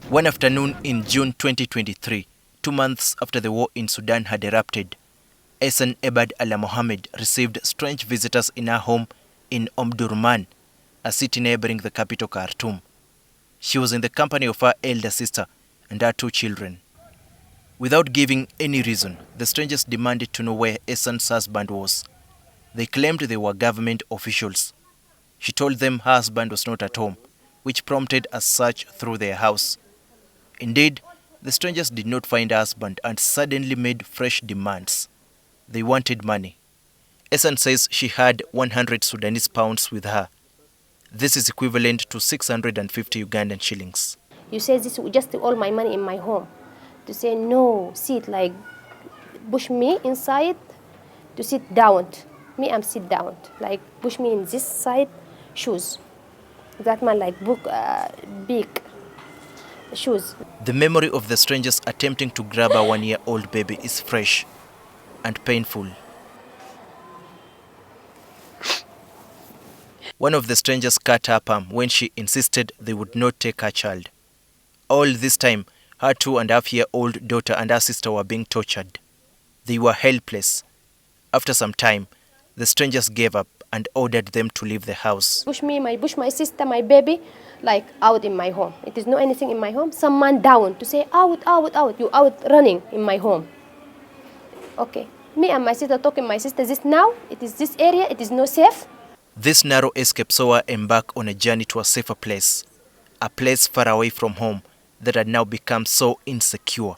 One afternoon in June 2023, 2 months after the war in Sudan had erupted, Ehssan Ebad Alaa Mohammed received strange visitors in her home in Omdurman, a city neighboring the capital Khartoum. She was in the company of her elder sister and her 2 children. Without giving any reason, the strangers demanded to know where Ehssan's husband was. They claimed they were government officials. She told them her husband was not at home, which prompted a search through their house. Indeed, the strangers did not find her husband and suddenly made fresh demands. They wanted money. Ehssan says she had 100 Sudanese pounds with her. This is equivalent to 650 Ugandan shillings. You say this is just all my money in my home. To say no, sit like push me inside, to sit down. Me, I'm sit down. Like push me in this side, shoes. That man like book big shoes. The memory of the strangers attempting to grab a 1-year-old baby is fresh and painful. One of the strangers cut her palm when she insisted they would not take her child. All this time, her 2.5-year-old daughter and her sister were being tortured. They were helpless. After some time, the strangers gave up and ordered them to leave the house. Push my sister, my baby, like out in my home. It is not anything in my home. Some man down to say out. You out running in my home. Okay. Me and my sister talking. My sister, this now, it is this area, it is not safe. This narrow escape saw her embark on a journey to a safer place. A place far away from home that had now become so insecure.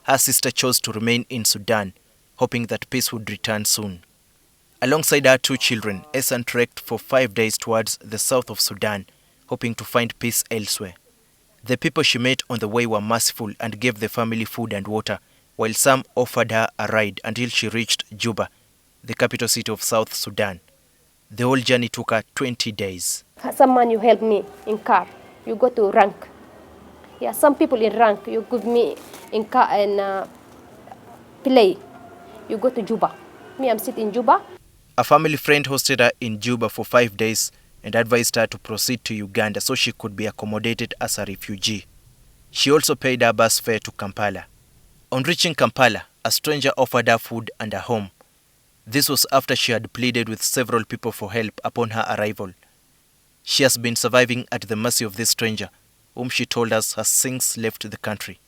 Her sister chose to remain in Sudan, hoping that peace would return soon. Alongside her 2 children, Ehssan trekked for 5 days towards the south of Sudan, hoping to find peace elsewhere. The people she met on the way were merciful and gave the family food and water, while some offered her a ride until she reached Juba, the capital city of South Sudan. The whole journey took her 20 days. Some man you help me in car, you go to rank. Yeah, some people in rank, you give me in car and play. You go to Juba. Me, I'm sitting in Juba. A family friend hosted her in Juba for 5 days and advised her to proceed to Uganda so she could be accommodated as a refugee. She also paid her bus fare to Kampala. On reaching Kampala, a stranger offered her food and a home. This was after she had pleaded with several people for help upon her arrival. She has been surviving at the mercy of this stranger, whom she told us has since left the country.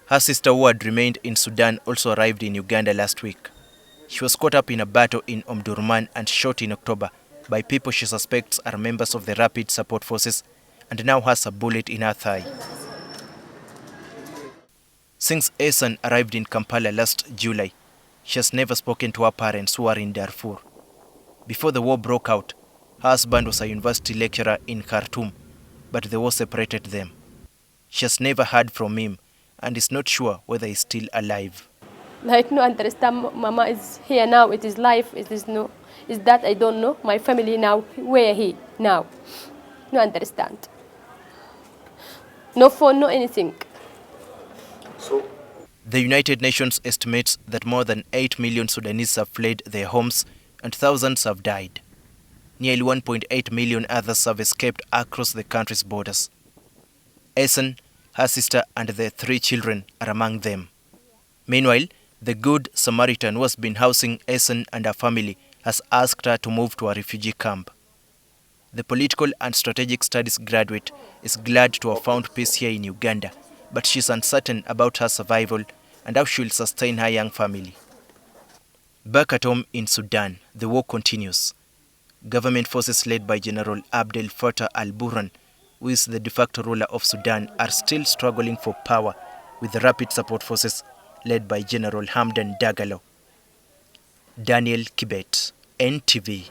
Her sister, who had remained in Sudan, also arrived in Uganda last week. She was caught up in a battle in Omdurman and shot in October by people she suspects are members of the Rapid Support Forces and now has a bullet in her thigh. Since Ehssan arrived in Kampala last July, she has never spoken to her parents who are in Darfur. Before the war broke out, her husband was a university lecturer in Khartoum, but the war separated them. She has never heard from him and is not sure whether he's still alive. Like no understand, Mama is here now. It is life. It is no. Is that I don't know. My family now. Where he now? No understand. No phone. No anything. The United Nations estimates that more than 8 million Sudanese have fled their homes and thousands have died. Nearly 1.8 million others have escaped across the country's borders. Ehssan, her sister and their 3 children are among them. Meanwhile, the Good Samaritan who has been housing Ehssan and her family has asked her to move to a refugee camp. The political and strategic studies graduate is glad to have found peace here in Uganda, but she's uncertain about her survival and how she will sustain her young family. Back at home in Sudan, the war continues. Government forces led by General Abdel Fattah al-Burhan, who is the de facto ruler of Sudan, are still struggling for power with the Rapid Support Forces led by General Hamdan Dagalo. Daniel KIBET, NTV.